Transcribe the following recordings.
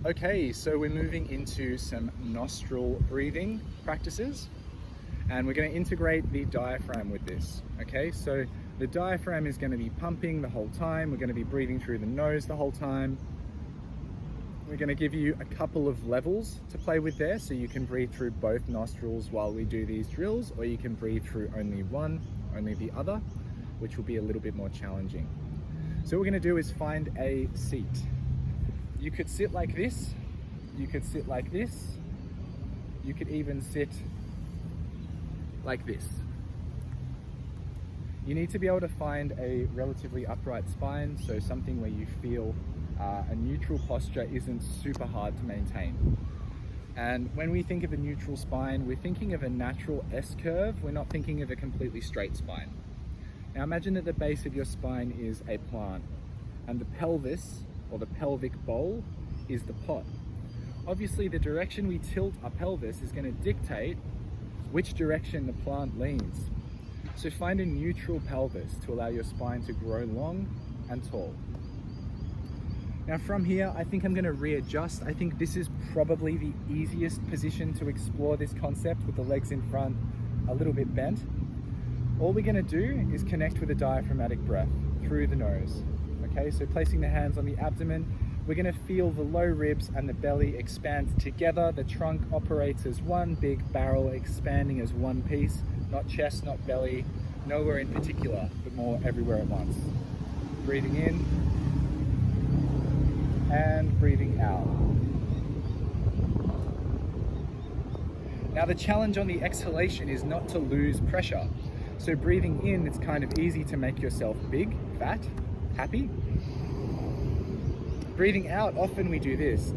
Okay, so we're moving into some nostril breathing practices, and we're going to integrate the diaphragm with this. Okay, so the diaphragm is going to be pumping the whole time. We're going to be breathing through the nose the whole time. We're going to give you a couple of levels to play with there, so you can breathe through both nostrils while we do these drills, or you can breathe through only one, only the other, which will be a little bit more challenging. So what we're going to do is find a seat. You could sit like this, you could sit like this, you could even sit like this. You need to be able to find a relatively upright spine, so something where you feel a neutral posture isn't super hard to maintain. And when we think of a neutral spine, we're thinking of a natural S-curve, we're not thinking of a completely straight spine. Now imagine that the base of your spine is a plant, and the pelvis, or the pelvic bowl, is the pot. Obviously, the direction we tilt our pelvis is going to dictate which direction the plant leans. So find a neutral pelvis to allow your spine to grow long and tall. Now from here, I think I'm going to readjust. I think this is probably the easiest position to explore this concept, with the legs in front a little bit bent. All we're going to do is connect with a diaphragmatic breath through the nose. Okay, so placing the hands on the abdomen, we're going to feel the low ribs and the belly expand together. The trunk operates as one big barrel, expanding as one piece, not chest, not belly, nowhere in particular, but more everywhere at once. Breathing in and breathing out. Now the challenge on the exhalation is not to lose pressure. So breathing in, it's kind of easy to make yourself big, fat, happy. Breathing out, often we do this,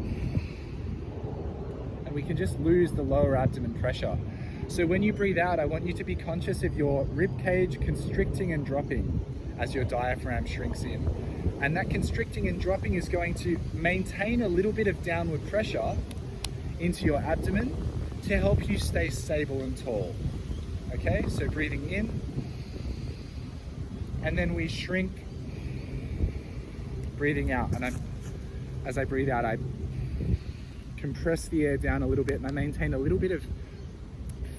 and we can just lose the lower abdomen pressure. So when you breathe out, I want you to be conscious of your rib cage constricting and dropping as your diaphragm shrinks in. And that constricting and dropping is going to maintain a little bit of downward pressure into your abdomen to help you stay stable and tall. Okay, so breathing in, and then we shrink, breathing out. And as I breathe out, I compress the air down a little bit, and I maintain a little bit of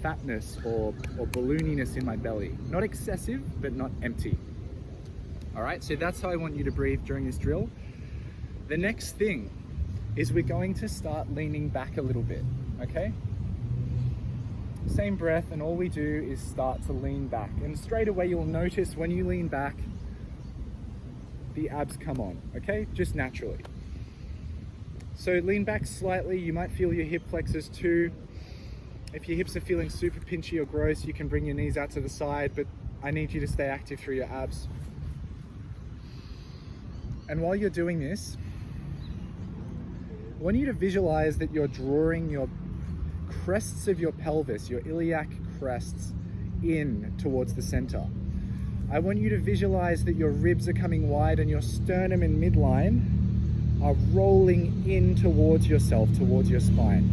fatness or ballooniness in my belly. Not excessive, but not empty. All right, so that's how I want you to breathe during this drill. The next thing is we're going to start leaning back a little bit, okay? Same breath, and all we do is start to lean back. And straight away you'll notice when you lean back, the abs come on, okay? Just naturally. So lean back slightly, you might feel your hip flexors too. If your hips are feeling super pinchy or gross, you can bring your knees out to the side, but I need you to stay active through your abs. And while you're doing this, I want you to visualize that you're drawing your crests of your pelvis, your iliac crests, in towards the center. I want you to visualize that your ribs are coming wide and your sternum and midline are rolling in towards yourself, towards your spine.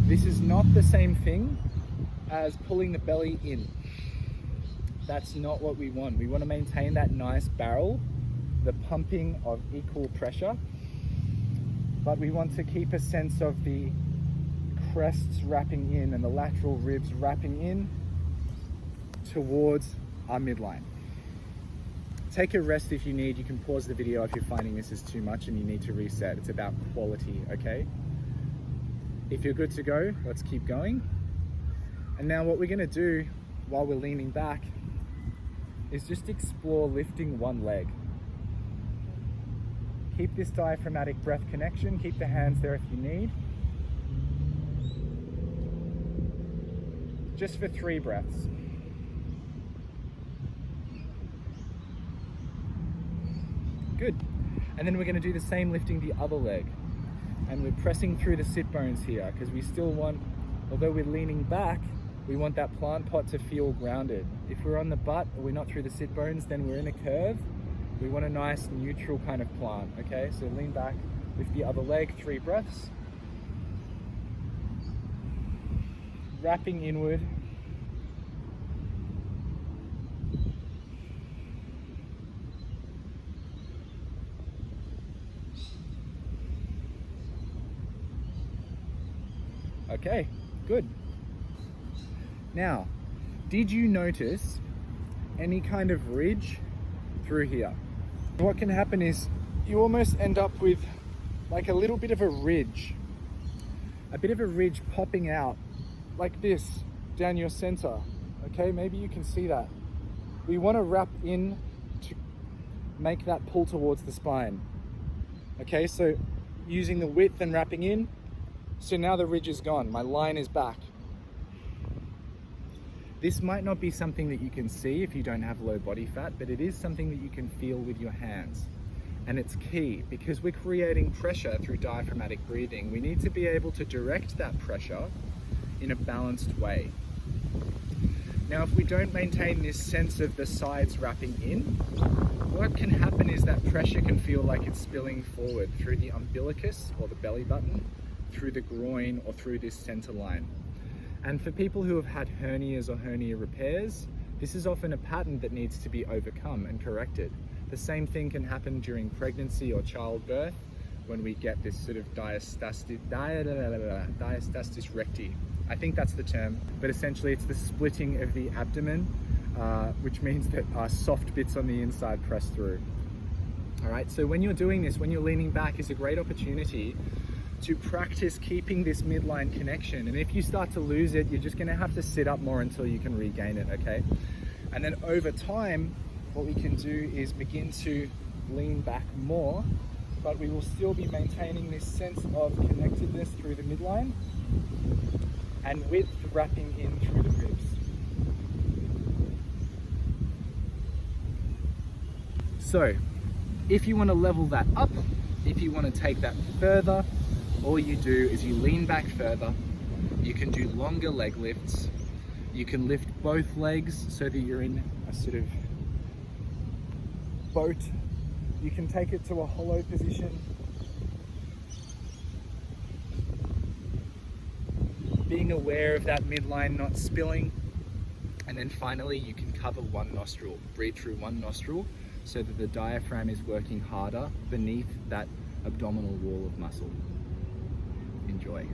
This is not the same thing as pulling the belly in. That's not what we want. We want to maintain that nice barrel, the pumping of equal pressure, but we want to keep a sense of the crests wrapping in and the lateral ribs wrapping in towards our midline. Take a rest if you need. You can pause the video if you're finding this is too much and you need to reset. It's about quality, okay? If you're good to go, let's keep going. And now what we're gonna do while we're leaning back is just explore lifting one leg. Keep this diaphragmatic breath connection. Keep the hands there if you need. Just for 3 breaths. Good. And then we're going to do the same lifting the other leg. And we're pressing through the sit bones here because we still want, although we're leaning back, we want that plant pot to feel grounded. If we're on the butt or we're not through the sit bones, then we're in a curve. We want a nice neutral kind of plant, okay? So lean back, lift the other leg, 3 breaths. Wrapping inward. Okay, good. Now, did you notice any kind of ridge through here? What can happen is you almost end up with like a little bit of a ridge popping out like this down your center. Okay, maybe you can see that. We want to wrap in to make that pull towards the spine. Okay, so using the width and wrapping in, so now the ridge is gone, my line is back. This might not be something that you can see if you don't have low body fat, but it is something that you can feel with your hands. And it's key because we're creating pressure through diaphragmatic breathing. We need to be able to direct that pressure in a balanced way. Now, if we don't maintain this sense of the sides wrapping in, what can happen is that pressure can feel like it's spilling forward through the umbilicus or the belly button, through the groin or through this center line. And for people who have had hernias or hernia repairs, this is often a pattern that needs to be overcome and corrected. The same thing can happen during pregnancy or childbirth when we get this sort of diastasis recti. I think that's the term, but essentially it's the splitting of the abdomen, which means that soft bits on the inside press through. All right, so when you're doing this, when you're leaning back, is a great opportunity to practice keeping this midline connection. And if you start to lose it, you're just gonna have to sit up more until you can regain it, okay? And then over time, what we can do is begin to lean back more, but we will still be maintaining this sense of connectedness through the midline and width wrapping in through the ribs. So, if you want to level that up, if you want to take that further, all you do is you lean back further. You can do longer leg lifts. You can lift both legs so that you're in a sort of boat. You can take it to a hollow position. Being aware of that midline not spilling. And then finally, you can cover one nostril, breathe through one nostril so that the diaphragm is working harder beneath that abdominal wall of muscle. Enjoy.